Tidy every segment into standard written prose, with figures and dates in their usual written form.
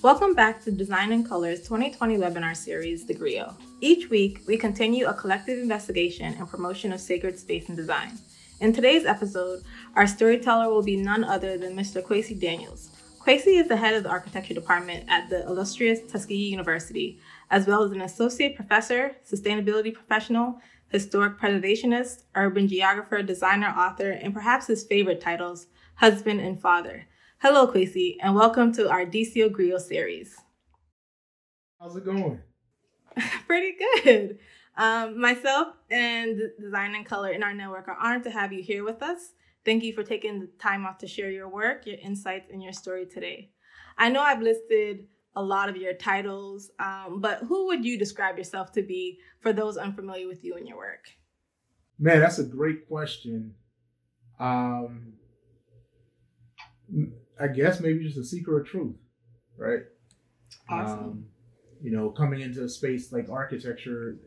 Welcome back to Design in Color's 2020 webinar series, The GRIOT. Each week, we continue a collective investigation and promotion of sacred space and design. In today's episode, our storyteller will be none other than Mr. Kwesi Daniels. Kwesi is the head of the architecture department at the illustrious Tuskegee University, as well as an associate professor, sustainability professional, historic preservationist, urban geographer, designer, author, and perhaps his favorite titles, husband and father. Hello, Kwesi, and welcome to our DCo GRIOT series. How's it going? Pretty good. Myself and Design in Color in our network are honored to have you here with us. Thank you for taking the time off to share your work, your insights, and your story today. I know I've listed a lot of your titles, but who would you describe yourself to be for those unfamiliar with you and your work? Man, that's a great question. I guess maybe just a seeker of truth, right? Awesome. Coming into a space like architecture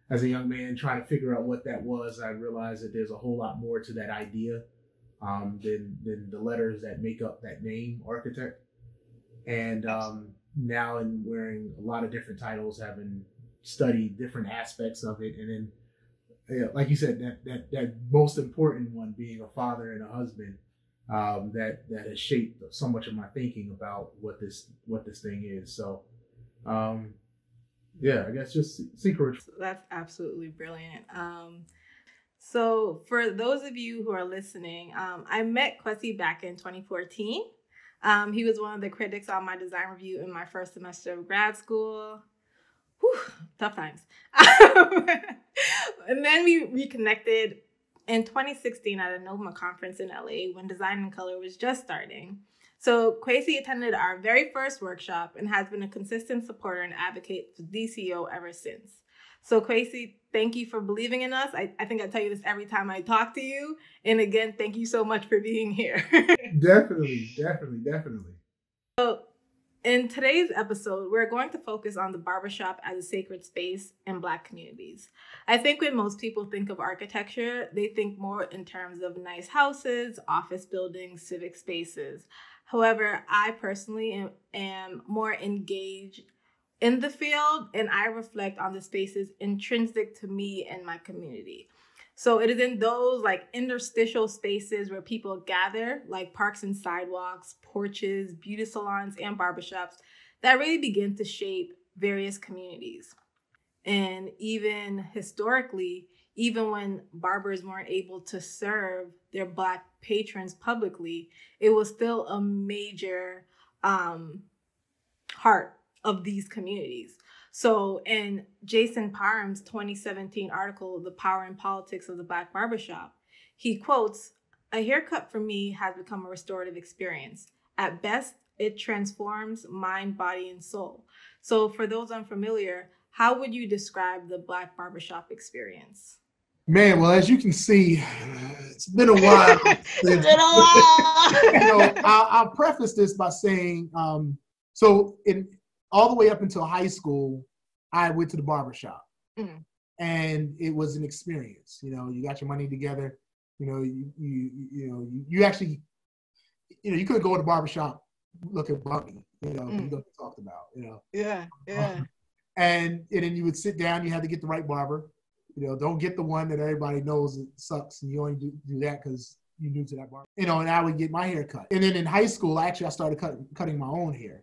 as a young man, trying to figure out what that was, I realized that there's a whole lot more to that idea than the letters that make up that name, architect. And now in wearing a lot of different titles, having studied different aspects of it, and then, like you said, that most important one being a father and a husband. That has shaped so much of my thinking about what this thing is. So, I guess just secret. That's absolutely brilliant. So for those of you who are listening, I met Kwesi back in 2014. He was one of the critics on my design review in my first semester of grad school. Whew, tough times. And then we reconnected in 2016 at a NOMA conference in LA when Design in Color was just starting. So Kwesi attended our very first workshop and has been a consistent supporter and advocate for DCo ever since. So Kwesi, thank you for believing in us. I think I tell you this every time I talk to you. And again, thank you so much for being here. Definitely. So in today's episode, we're going to focus on the barbershop as a sacred space in Black communities. I think when most people think of architecture, they think more in terms of nice houses, office buildings, civic spaces. However, I personally am more engaged in the field, and I reflect on the spaces intrinsic to me and my community. So it is in those like interstitial spaces where people gather, like parks and sidewalks, porches, beauty salons, and barbershops, that really begin to shape various communities. And even historically, even when barbers weren't able to serve their Black patrons publicly, it was still a major heart of these communities. So in Jason Parham's 2017 article, The Power and Politics of the Black Barbershop, he quotes, "A haircut for me has become a restorative experience. At best, it transforms mind, body, and soul." So for those unfamiliar, how would you describe the Black barbershop experience? Man, well, as you can see, it's been a while. I'll preface this by saying, all the way up until high school, I went to the barbershop. And it was an experience. You got your money together. You actually, you couldn't go to the barbershop looking bummy. You know what we talked about. Yeah. And then you would sit down. You had to get the right barber. Don't get the one that everybody knows it sucks, and you only do that because you're new to that barber. And I would get my hair cut. And then in high school, I started cutting my own hair.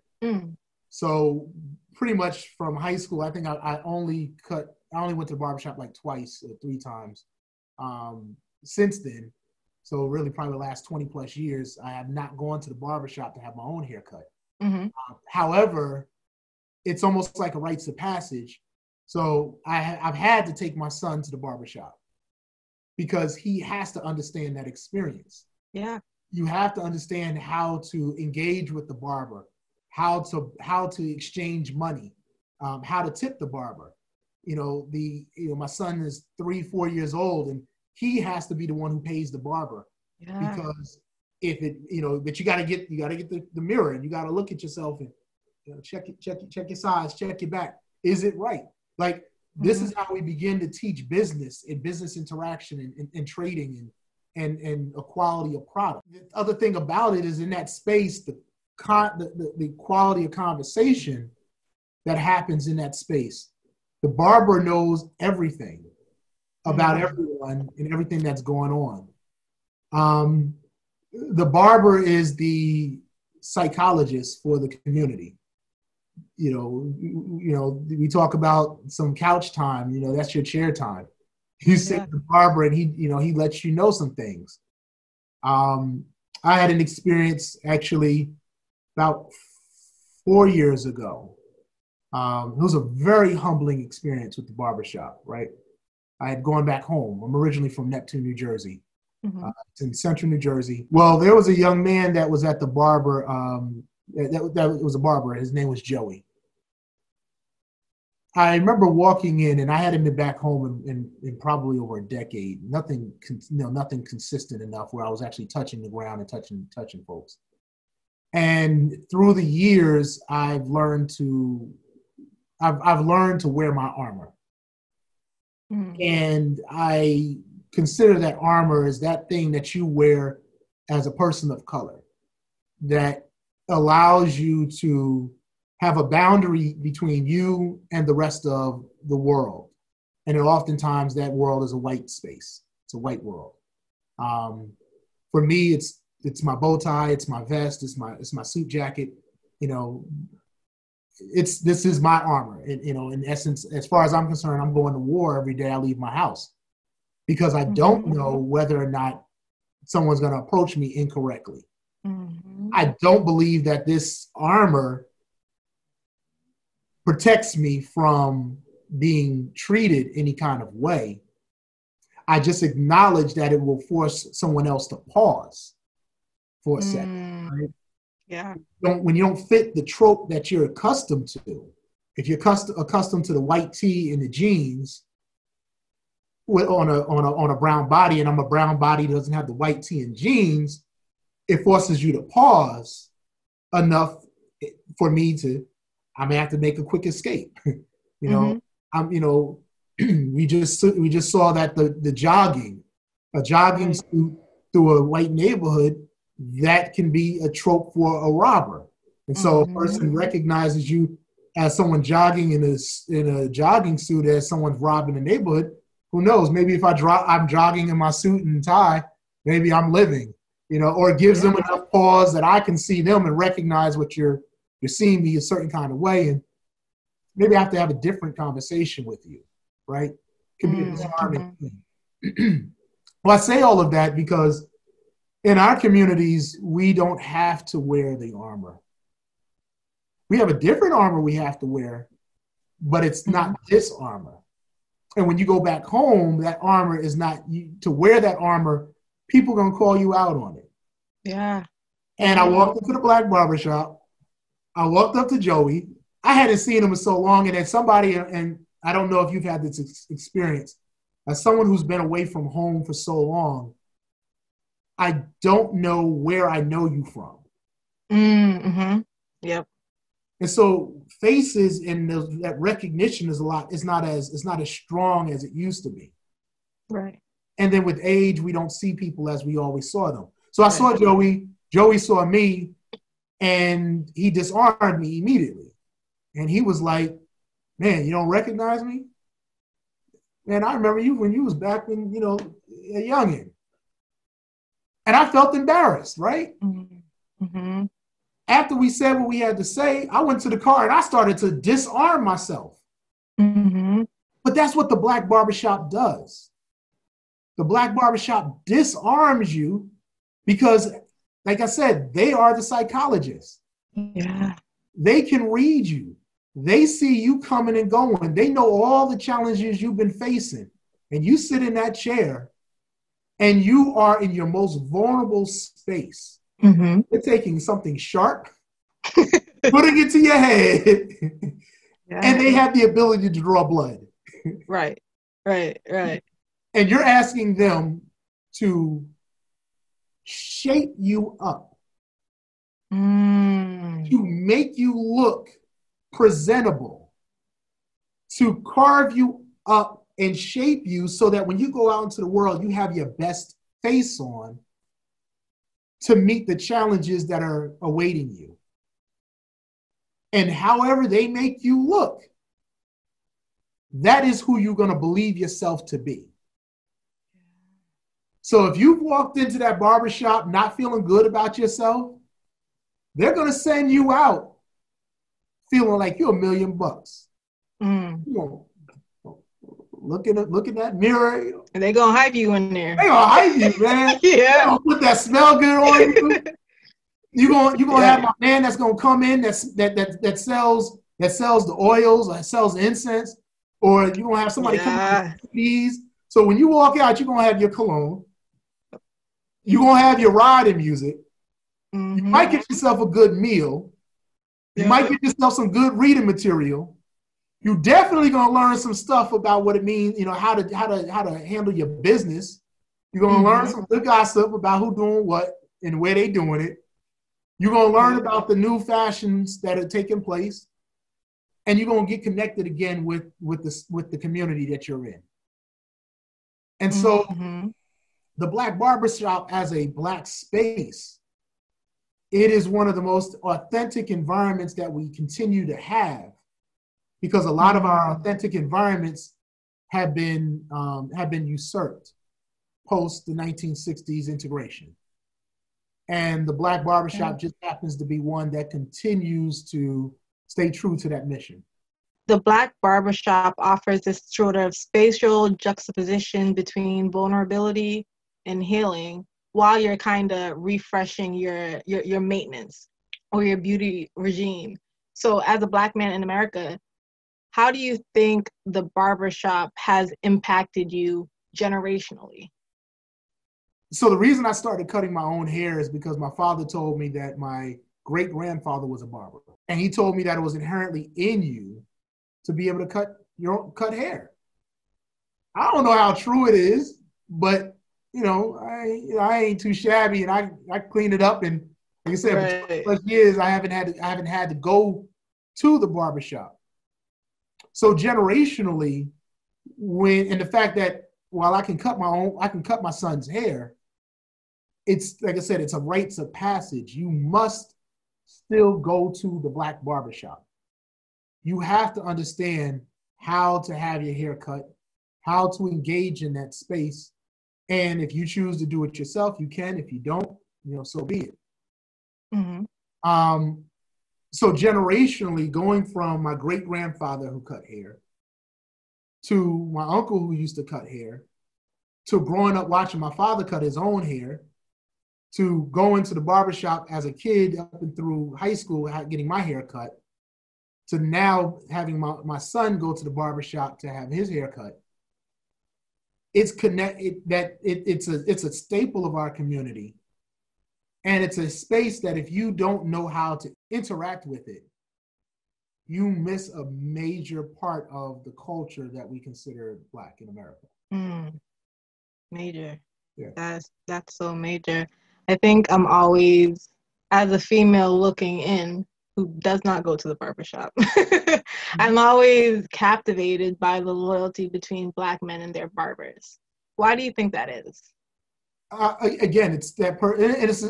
So pretty much from high school, I think I only went to the barbershop like twice or 3 times since then. So really probably the last 20 plus years, I have not gone to the barbershop to have my own haircut. However, it's almost like a rites of passage. So I've had to take my son to the barbershop because he has to understand that experience. Yeah. You have to understand how to engage with the barber, how to exchange money, how to tip the barber. My son is 3-4 years old, and he has to be the one who pays the barber. Yeah. Because but you gotta get the mirror, and you gotta look at yourself and check your size, check your back. Is it right? Like this is how we begin to teach business and business interaction and trading and a quality of product. The other thing about it is in that space, the the quality of conversation that happens in that space. The barber knows everything about everyone and everything that's going on. The barber is the psychologist for the community. We talk about some couch time. That's your chair time. You sit with the barber, and he lets you know some things. I had an experience actually about 4 years ago. It was a very humbling experience with the barbershop, right? I had gone back home. I'm originally from Neptune, New Jersey. It's in central New Jersey. Well, there was a young man that was at the barber. That was a barber. His name was Joey. I remember walking in, and I hadn't been back home in probably over a decade. Nothing consistent enough where I was actually touching the ground and touching folks. And through the years, I've learned to wear my armor, and I consider that armor as that thing that you wear as a person of color that allows you to have a boundary between you and the rest of the world. And oftentimes that world is a white space. It's a white world. For me, it's my bow tie, it's my vest, it's my suit jacket. This is my armor. In essence, as far as I'm concerned, I'm going to war every day I leave my house, because I don't know whether or not someone's going to approach me incorrectly. I don't believe that this armor protects me from being treated any kind of way. I just acknowledge that it will force someone else to pause for a second. Right? Yeah. When you don't fit the trope that you're accustomed to, if you're accustomed to the white tee and the jeans on a brown body, and I'm a brown body that doesn't have the white tee and jeans, it forces you to pause enough for me to, I may have to make a quick escape. We just saw that the jogging suit through a white neighborhood, that can be a trope for a robber. And so a person recognizes you as someone jogging in a jogging suit as someone's robbing the neighborhood. Who knows? Maybe if I'm jogging in my suit and tie, maybe I'm living, or it gives them enough pause that I can see them and recognize what you're seeing me a certain kind of way. And maybe I have to have a different conversation with you, right? It can be a disarming thing. Well, I say all of that because in our communities, we don't have to wear the armor. We have a different armor we have to wear, but it's not this armor. And when you go back home, that armor is not, to wear that armor, people are going to call you out on it. Yeah. And I walked into the black barbershop. I walked up to Joey. I hadn't seen him in so long. And then somebody, and I don't know if you've had this experience, as someone who's been away from home for so long, I don't know where I know you from. Yep. And so faces and that recognition is not as strong as it used to be. Right. And then with age, we don't see people as we always saw them. So I saw Joey. Joey saw me, and he disarmed me immediately. And he was like, "Man, you don't recognize me? Man, I remember you when you was back when, a youngin." And I felt embarrassed, right? After we said what we had to say, I went to the car and I started to disarm myself. But that's what the black barbershop does. The black barbershop disarms you because, like I said, they are the psychologists. Yeah. They can read you. They see you coming and going. They know all the challenges you've been facing. And you sit in that chair and you are in your most vulnerable space. They're taking something sharp, putting it to your head, and they have the ability to draw blood. Right. And you're asking them to shape you up, to make you look presentable, to carve you up and shape you so that when you go out into the world, you have your best face on to meet the challenges that are awaiting you. And however they make you look, that is who you're going to believe yourself to be. So if you've walked into that barbershop not feeling good about yourself, they're going to send you out feeling like you're $1 million. You know, look in that mirror. And they're going to hype you in there. They're going to hype you, man. Yeah. They're going to put that smell good on you. You're gonna have my man that's gonna come in that sells the oils or sells incense, or you're gonna have somebody come in with these. So when you walk out, you're gonna have your cologne. You're gonna have your riding music. Mm-hmm. You might get yourself a good meal. You might get yourself some good reading material. You're definitely gonna learn some stuff about what it means, you know, how to handle your business. You're gonna learn some good gossip about who's doing what and where they doing it. You're going to learn about the new fashions that are taking place, and you're going to get connected again with the community that you're in. And so the Black Barbershop as a Black space, it is one of the most authentic environments that we continue to have, because a lot of our authentic environments have been usurped post the 1960s integration. And the Black Barbershop just happens to be one that continues to stay true to that mission. The Black Barbershop offers this sort of spatial juxtaposition between vulnerability and healing while you're kind of refreshing your maintenance or your beauty regime. So as a Black man in America, how do you think the barbershop has impacted you generationally? So the reason I started cutting my own hair is because my father told me that my great-grandfather was a barber. And he told me that it was inherently in you to be able to cut hair. I don't know how true it is, but I ain't too shabby, and I cleaned it up, and like I said, for 20+ years I haven't had to go to the barbershop. So generationally, and the fact that while I can cut my son's hair, it's like I said, it's a rites of passage. You must still go to the Black barbershop. You have to understand how to have your hair cut, how to engage in that space. And if you choose to do it yourself, you can. If you don't, so be it. So generationally, going from my great-grandfather who cut hair to my uncle who used to cut hair, to growing up watching my father cut his own hair, to going to the barbershop as a kid up and through high school, getting my hair cut, to now having my son go to the barbershop to have his hair cut. It's it's a staple of our community. And it's a space that if you don't know how to interact with it, you miss a major part of the culture that we consider Black in America. Major. Yeah. That's so major. I think I'm always, as a female looking in who does not go to the barbershop, I'm always captivated by the loyalty between Black men and their barbers. Why do you think that is? Again, it's that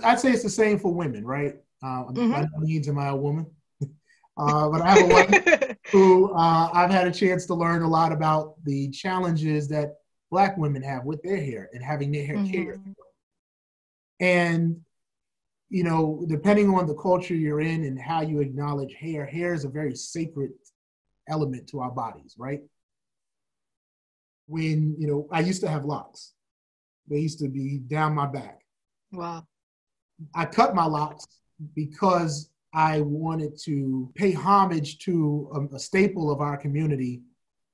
I'd say it's the same for women, right? By no means am I a woman, but I have a wife who I've had a chance to learn a lot about the challenges that Black women have with their hair and having their hair cared. And, depending on the culture you're in and how you acknowledge hair is a very sacred element to our bodies, right? When, I used to have locks. They used to be down my back. Wow. I cut my locks because I wanted to pay homage to a staple of our community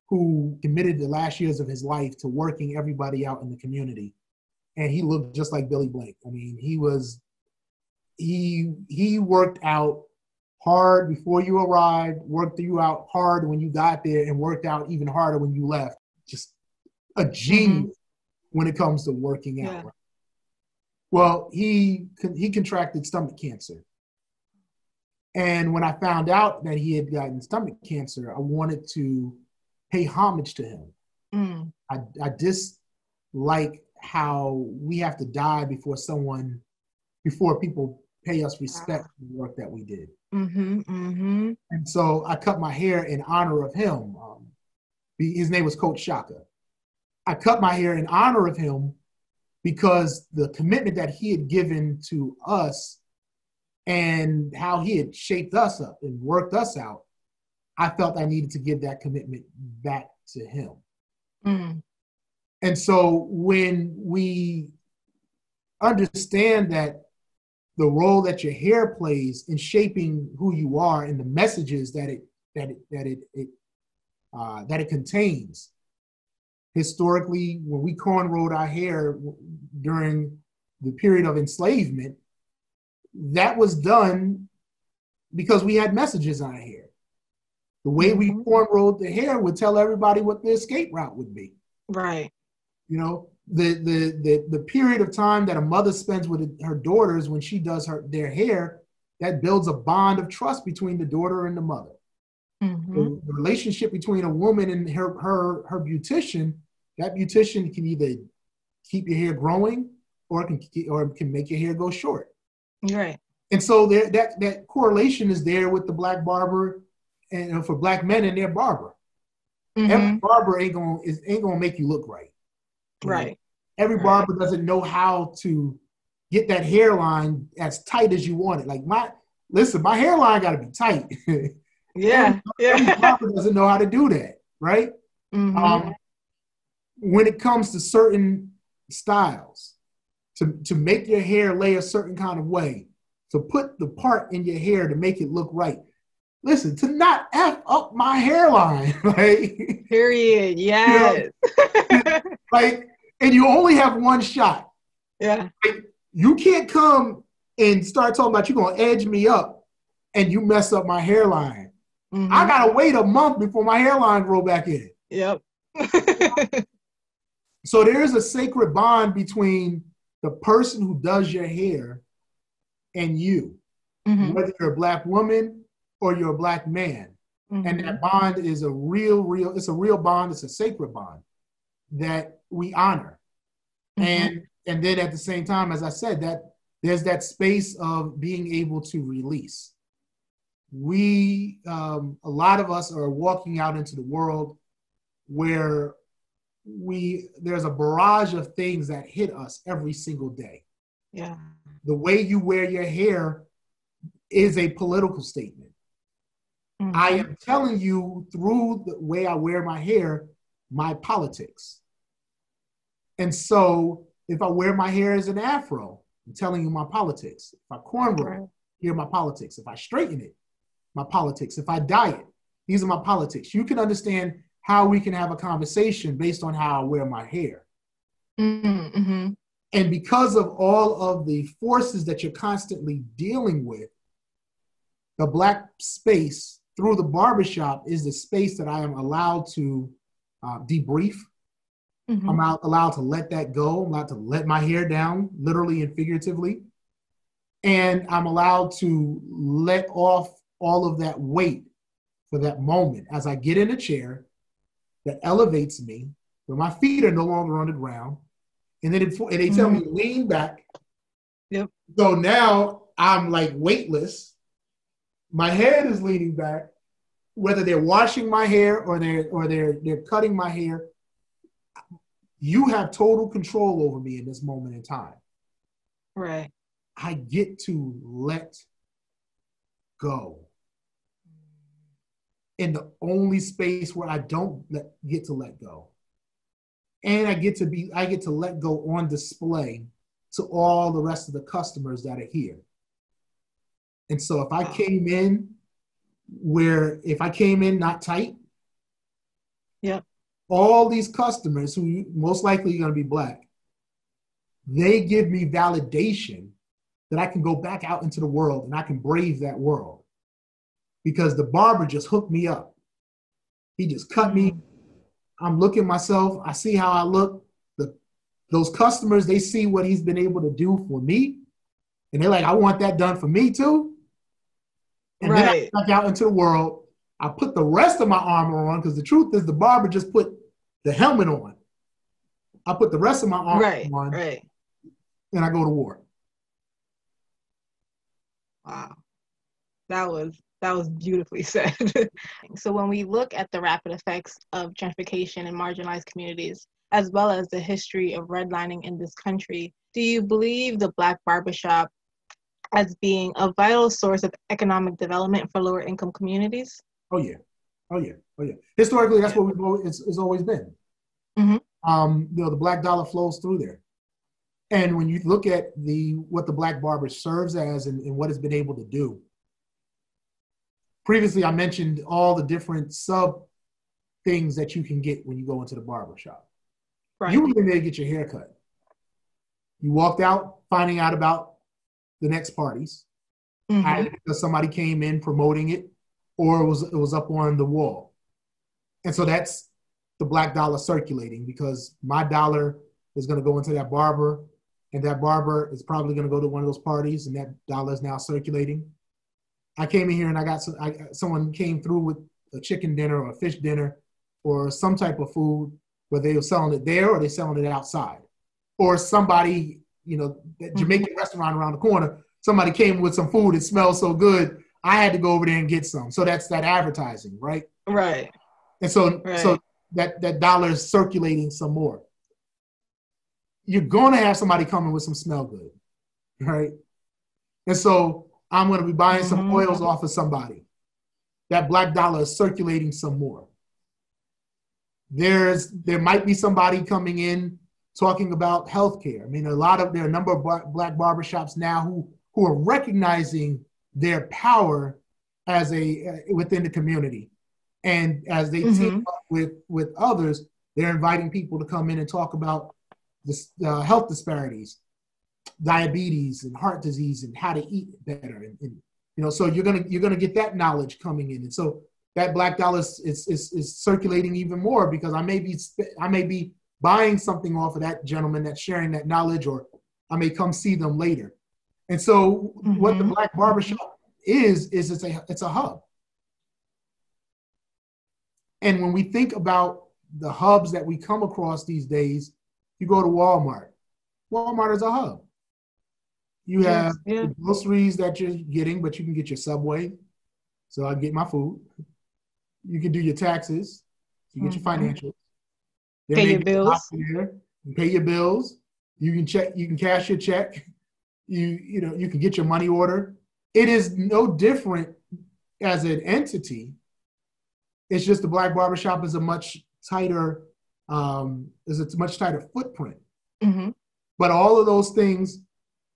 who committed the last years of his life to working everybody out in the community. And he looked just like Billy Blank. I mean, he worked out hard before you arrived, worked you out hard when you got there, and worked out even harder when you left. Just a genius when it comes to working out. Right? Well, he contracted stomach cancer. And when I found out that he had gotten stomach cancer, I wanted to pay homage to him. I dislike how we have to die before people pay us respect for the work that we did. Mm-hmm. Mm-hmm. And so I cut my hair in honor of him. His name was Coach Shaka. I cut my hair in honor of him because the commitment that he had given to us and how he had shaped us up and worked us out, I felt I needed to give that commitment back to him. Mm. And so when we understand that the role that your hair plays in shaping who you are and the messages that it contains. Historically, when we cornrowed our hair during the period of enslavement, that was done because we had messages on our hair. The way we cornrowed the hair would tell everybody what the escape route would be. Right. You know, the period of time that a mother spends with her daughters when she does their hair, that builds a bond of trust between the daughter and the mother. The relationship between a woman and her beautician, that beautician can either keep your hair growing or it can make your hair go short. Right. And so that correlation is there with the black barber and for black men and their barber. Every barber ain't gonna make you look right. Right. Every barber doesn't know how to get that hairline as tight as you want it. Like my hairline got to be tight. Yeah. Every barber doesn't know how to do that, right? When it comes to certain styles, to make your hair lay a certain kind of way, to put the part in your hair to make it look right. Listen, to not F up my hairline, like period. Yes. You know, like, and you only have one shot. Yeah. Like, you can't come and start talking about you're gonna edge me up and you mess up my hairline. I gotta wait a month before my hairline grow back in. Yep. So there is a sacred bond between the person who does your hair and you, whether you're a black woman or you're a black man. And that bond is a real bond. It's a sacred bond that we honor. And then at the same time, as I said, that there's that space of being able to release. We, a lot of us are walking out into the world where there's a barrage of things that hit us every single day. Yeah. The way you wear your hair is a political statement. I am telling you through the way I wear my hair, my politics. And so if I wear my hair as an afro, I'm telling you my politics. If I cornrow, here are my politics. If I straighten it, my politics. If I dye it, these are my politics. You can understand how we can have a conversation based on how I wear my hair. And because of all of the forces that you're constantly dealing with, the Black space through the barbershop is the space that I am allowed to debrief. I'm allowed to let that go. I'm allowed to let my hair down, literally and figuratively. And I'm allowed to let off all of that weight for that moment as I get in a chair that elevates me, where my feet are no longer on the ground. And then they tell me lean back. Yep. So now I'm like weightless. My head is leaning back, whether they're washing my hair or they're cutting my hair. You have total control over me in this moment in time. Right. I get to let go. In the only space where I don't get to let go. And I get to let go on display to all the rest of the customers that are here. And so if I came in not tight, yep, all these customers who most likely are going to be Black, they give me validation that I can go back out into the world and I can brave that world. Because the barber just hooked me up. He just cut me. I'm looking at myself. I see how I look. Those customers, they see what he's been able to do for me. And they're like, I want that done for me too. And then I back out into the world. I put the rest of my armor on because the truth is the barber just put the helmet on. I put the rest of my armor on. And I go to war. Wow. That was beautifully said. So when we look at the rapid effects of gentrification in marginalized communities, as well as the history of redlining in this country, do you believe the Black barbershop as being a vital source of economic development for lower income communities? Oh yeah, oh yeah, oh yeah. Historically, that's what it's always been. The Black dollar flows through there, and when you look at what the Black barber serves as and what it's been able to do. Previously, I mentioned all the different sub things that you can get when you go into the barbershop. Right. You were in there to get your hair cut. You walked out finding out about the next parties, either because somebody came in promoting it, or it was up on the wall. And so that's the Black dollar circulating, because my dollar is going to go into that barber, and that barber is probably going to go to one of those parties, and that dollar is now circulating. I came in here and someone came through with a chicken dinner or a fish dinner or some type of food, where they were selling it there or they're selling it outside. Or somebody, that Jamaican restaurant around the corner, somebody came with some food, it smells so good, I had to go over there and get some. So that's that advertising, right? Right. And so that dollar is circulating some more. You're going to have somebody coming with some smell good, right? And so I'm going to be buying some oils off of somebody. That Black dollar is circulating some more. There might be somebody coming in talking about healthcare. I mean, there are a number of Black barbershops now who are recognizing their power as within the community. And as they team up with others, they're inviting people to come in and talk about the health disparities, diabetes and heart disease, and how to eat better. And so you're gonna get that knowledge coming in. And so that Black dollar is circulating even more, because I may be buying something off of that gentleman that's sharing that knowledge, or I may come see them later. And so what the Black barbershop is it's a hub. And when we think about the hubs that we come across these days, you go to Walmart. Walmart is a hub. You have the groceries that you're getting, but you can get your Subway. So I get my food. You can do your taxes. You get your financials. Pay your bills. You pay your bills. You can cash your check. You can get your money order. It is no different as an entity. It's just the Black barbershop is a much tighter footprint. But all of those things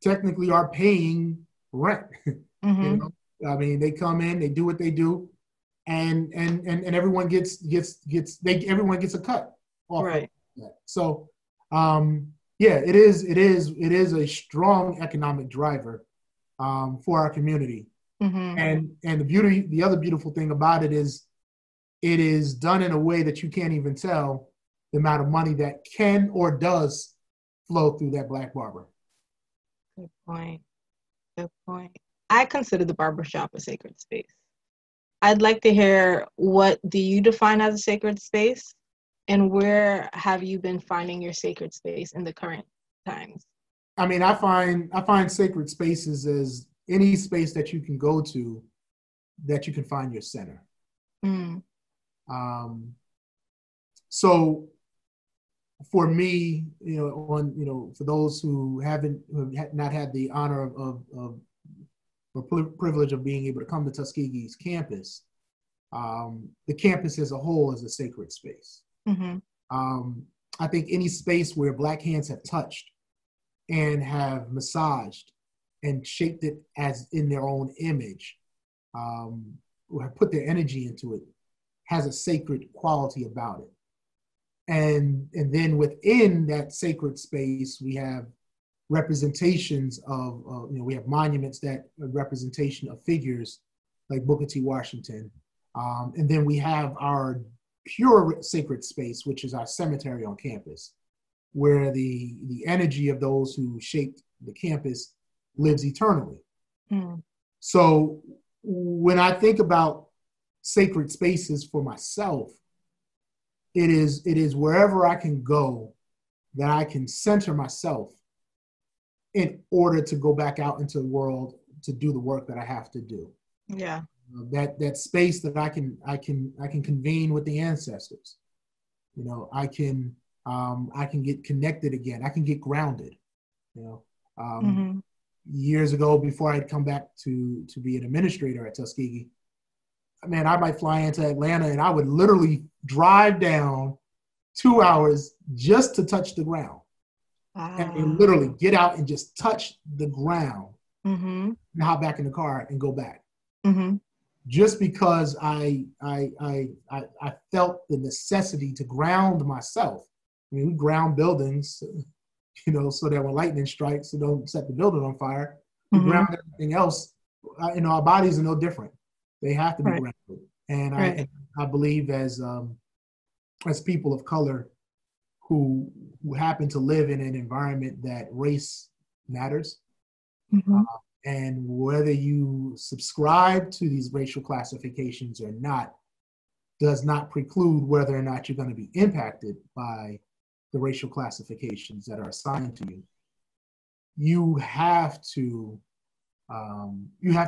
technically are paying rent. I mean, they come in, they do what they do, and everyone gets a cut off of that. So it is a strong economic driver for our community. And the other beautiful thing about it is done in a way that you can't even tell the amount of money that can or does flow through that Black barber. Good point. I consider the barbershop a sacred space. I'd like to hear, what do you define as a sacred space, and where have you been finding your sacred space in the current times? I mean, I find sacred spaces as any space that you can go to that you can find your center. So for me, for those who have not had the honor of or privilege of being able to come to Tuskegee's campus, the campus as a whole is a sacred space. I think any space where Black hands have touched and have massaged and shaped it as in their own image, or have put their energy into it, has a sacred quality about it. And then within that sacred space, we have representations of, we have monuments that are representation of figures like Booker T. Washington. And then we have our pure sacred space, which is our cemetery on campus, where the energy of those who shaped the campus lives eternally. So when I think about sacred spaces for myself, it is wherever I can go that I can center myself in order to go back out into the world to do the work that I have to do. Yeah. That space that I can convene with the ancestors. You know, I can get connected again. I can get grounded. You know, years ago, before I'd come back to be an administrator at Tuskegee, man, I might fly into Atlanta and I would literally drive down 2 hours just to touch the ground. And literally get out and just touch the ground, and hop back in the car and go back. Just because I felt the necessity to ground myself. I mean, we ground buildings, you know, so that when lightning strikes, it don't set the building on fire. We ground everything else. You know, our bodies are no different. They have to be grounded. And I believe as people of color who happen to live in an environment that race matters, and whether you subscribe to these racial classifications or not does not preclude whether or not you're going to be impacted by the racial classifications that are assigned to you. You have to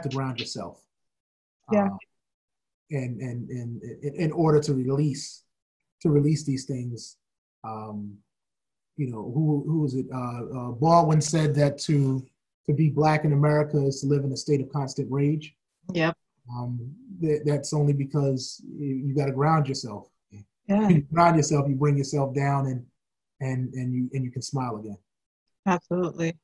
ground yourself, and in order to release these things. You know, who was it? Baldwin said that to be Black in America is to live in a state of constant rage. Yep. That's only because you got to ground yourself. Yeah. You ground yourself, you bring yourself down, and you can smile again. Absolutely.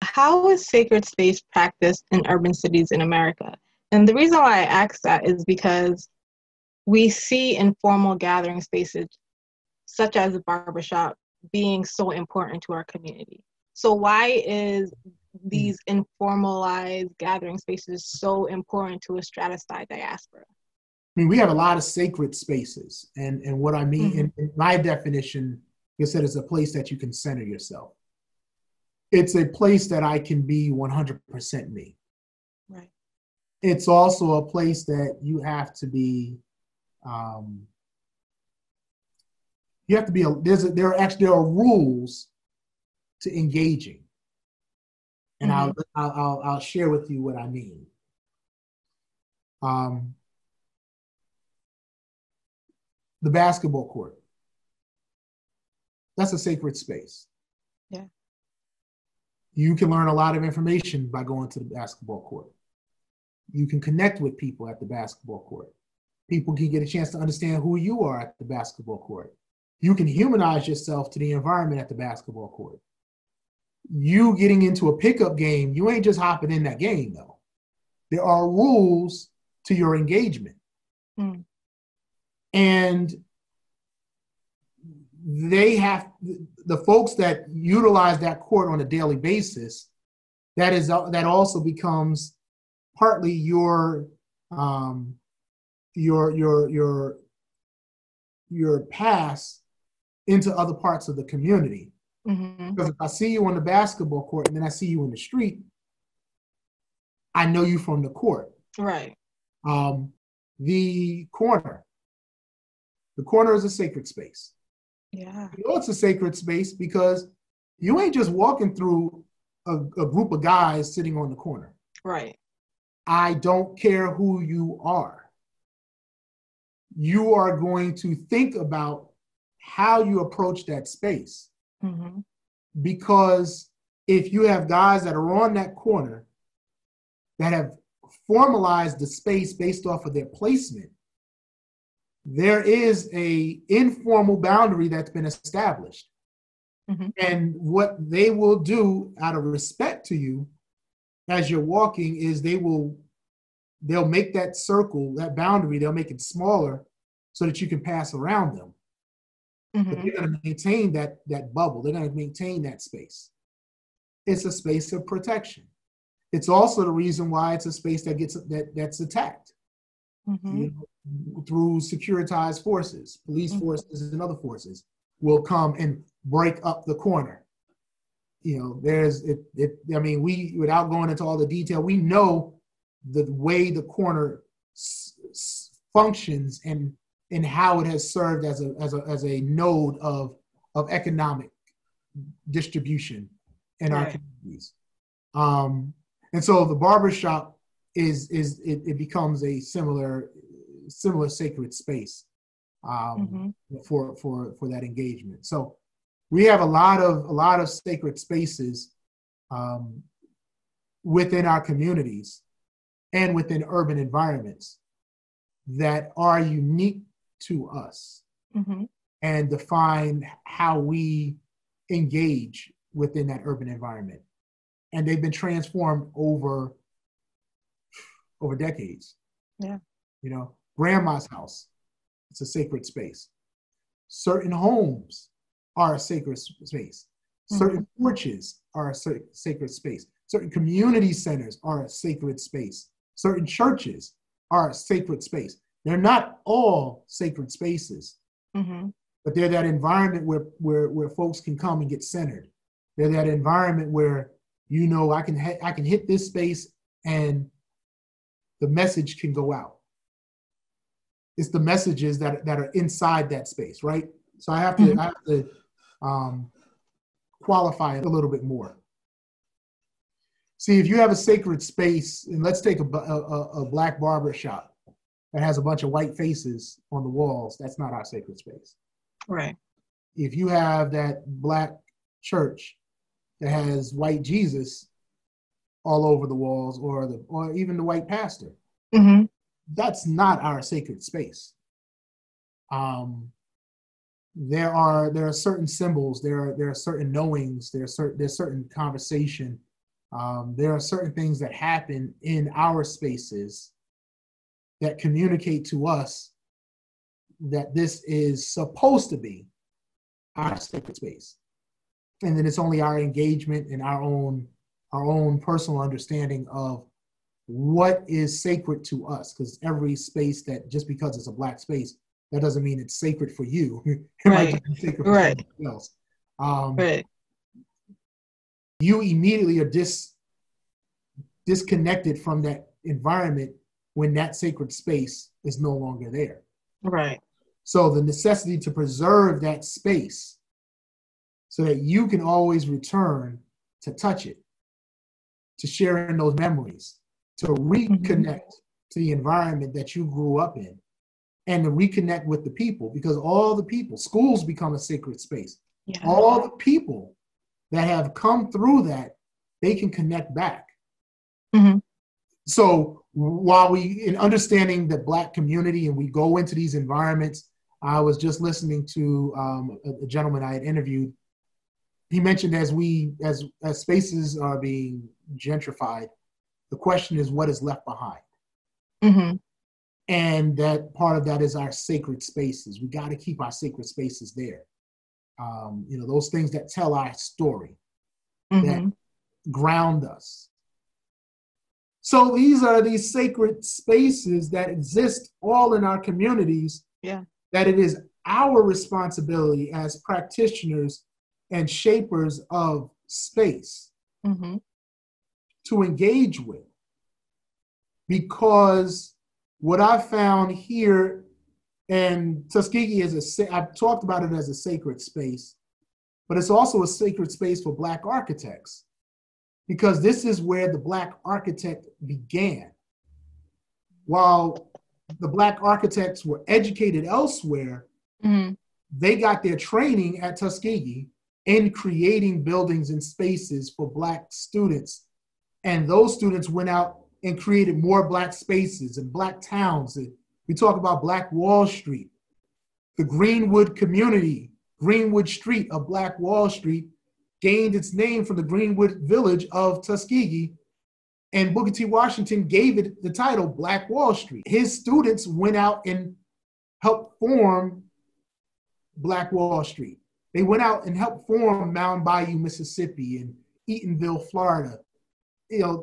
How is sacred space practiced in urban cities in America? And the reason why I ask that is because we see informal gathering spaces, such as a barbershop, being so important to our community. So why is these informalized gathering spaces so important to a stratified diaspora? I mean, we have a lot of sacred spaces. And what I mean, in my definition, you said it's a place that you can center yourself. It's a place that I can be 100% me. Right. It's also a place that you have to be, there are rules to engaging. And I'll share with you what I mean. The basketball court. That's a sacred space. Yeah. You can learn a lot of information by going to the basketball court. You can connect with people at the basketball court. People can get a chance to understand who you are at the basketball court. You can humanize yourself to the environment at the basketball court. You getting into a pickup game, you ain't just hopping in that game, though. There are rules to your engagement. And the folks that utilize that court on a daily basis, that also becomes partly your pass into other parts of the community. Because if I see you on the basketball court and then I see you in the street, I know you from the court. Right. The corner is a sacred space. Yeah. You know it's a sacred space because you ain't just walking through a group of guys sitting on the corner. Right. I don't care who you are. You are going to think about how you approach that space. Because if you have guys that are on that corner that have formalized the space based off of their placement, there is a informal boundary that's been established. And what they will do out of respect to you as you're walking is they'll make that circle, that boundary, they'll make it smaller so that you can pass around them. But they're going to maintain that bubble. They're going to maintain that space. It's a space of protection. It's also the reason why it's a space that's attacked you know, through securitized forces, police forces and other forces will come and break up the corner. You know, I mean, without going into all the detail, we know the way the corner functions and how it has served as a node of economic distribution in our communities. And so the barbershop it becomes a similar sacred space for that engagement. So we have a lot of sacred spaces within our communities and within urban environments that are unique to us and define how we engage within that urban environment. And they've been transformed over decades. Yeah. You know, grandma's house, it's a sacred space. Certain homes are a sacred space. Certain porches are a sacred space. Certain community centers are a sacred space. Certain churches are a sacred space. They're not all sacred spaces, but they're that environment where folks can come and get centered. They're that environment where, you know, I can hit this space and the message can go out. It's the messages that are inside that space, right? So I have to qualify it a little bit more. See, if you have a sacred space, and let's take a black barber shop that has a bunch of white faces on the walls, that's not our sacred space. Right. If you have that black church that has white Jesus all over the walls, or even the white pastor, that's not our sacred space. There are certain symbols, there are certain knowings, there's certain conversation. There are certain things that happen in our spaces that communicate to us that this is supposed to be our sacred space. And then it's only our engagement and our own personal understanding of what is sacred to us. Because every space, that just because it's a black space, that doesn't mean it's sacred for you. It might be sacred for somebody else. You immediately are disconnected from that environment when that sacred space is no longer there. Right. So the necessity to preserve that space so that you can always return to touch it, to share in those memories, to reconnect to the environment that you grew up in, and to reconnect with the people, because all the people, schools become a sacred space. Yeah. All the people that have come through that, they can connect back. So while in understanding the Black community and we go into these environments, I was just listening to a gentleman I had interviewed. He mentioned as spaces are being gentrified, the question is what is left behind? And that part of that is our sacred spaces. We got to keep our sacred spaces there. Those things that tell our story, that ground us. So these are these sacred spaces that exist all in our communities, that it is our responsibility as practitioners and shapers of space to engage with. Because what I found here, and Tuskegee I've talked about it as a sacred space, but it's also a sacred space for Black architects, because this is where the Black architect began. While the Black architects were educated elsewhere, they got their training at Tuskegee in creating buildings and spaces for Black students. And those students went out and created more Black spaces and Black towns. We talk about Black Wall Street, the Greenwood community, Greenwood Street of Black Wall Street gained its name from the Greenwood village of Tuskegee, and Booker T. Washington gave it the title Black Wall Street. His students went out and helped form Black Wall Street. They went out and helped form Mound Bayou, Mississippi, and Eatonville, Florida.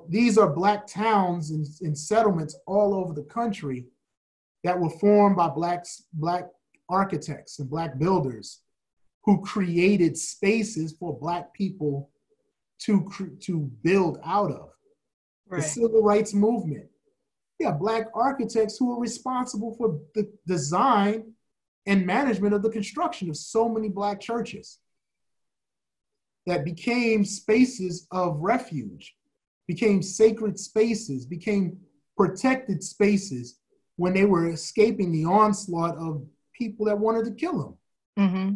These are Black towns and settlements all over the country that were formed by Black architects and Black builders who created spaces for Black people to build out of. Right. The Civil Rights Movement. Black architects who were responsible for the design and management of the construction of so many Black churches that became spaces of refuge, became sacred spaces, became protected spaces when they were escaping the onslaught of people that wanted to kill them. Mm-hmm.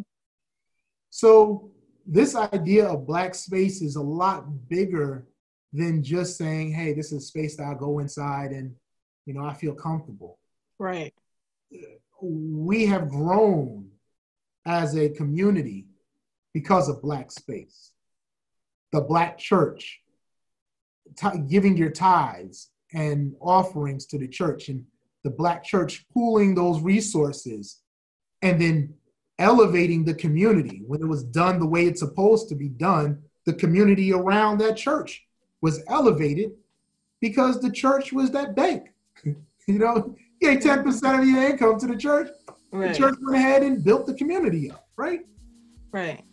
So this idea of Black space is a lot bigger than just saying, hey, this is a space that I'll go inside and, you know, I feel comfortable. Right. We have grown as a community because of Black space. The Black church, giving your tithes and offerings to the church, and the Black church pooling those resources and then elevating the community. When it was done the way it's supposed to be done, the community around that church was elevated because the church was that bank. You know, you gave 10% of your income to the church. Right. The church went ahead and built the community up, right? Right.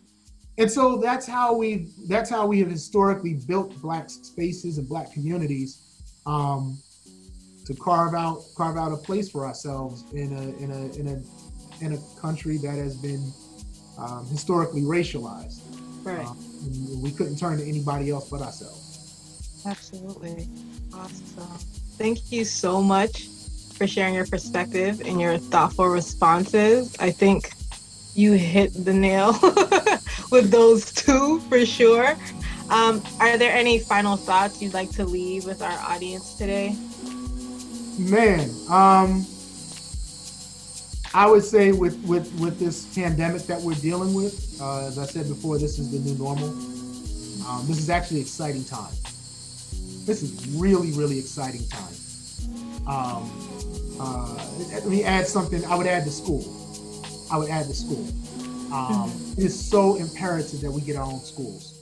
And so that's how we have historically built Black spaces and Black communities, to carve out a place for ourselves in a country that has been historically racialized. Right. We couldn't turn to anybody else but ourselves. Absolutely. Awesome. Thank you so much for sharing your perspective and your thoughtful responses. I think you hit the nail with those two for sure. Are there any final thoughts you'd like to leave with our audience today? Man, I would say with this pandemic that we're dealing with, as I said before, this is the new normal. This is actually exciting time. This is really, really exciting time. Let me add something. I would add the school. It is so imperative that we get our own schools.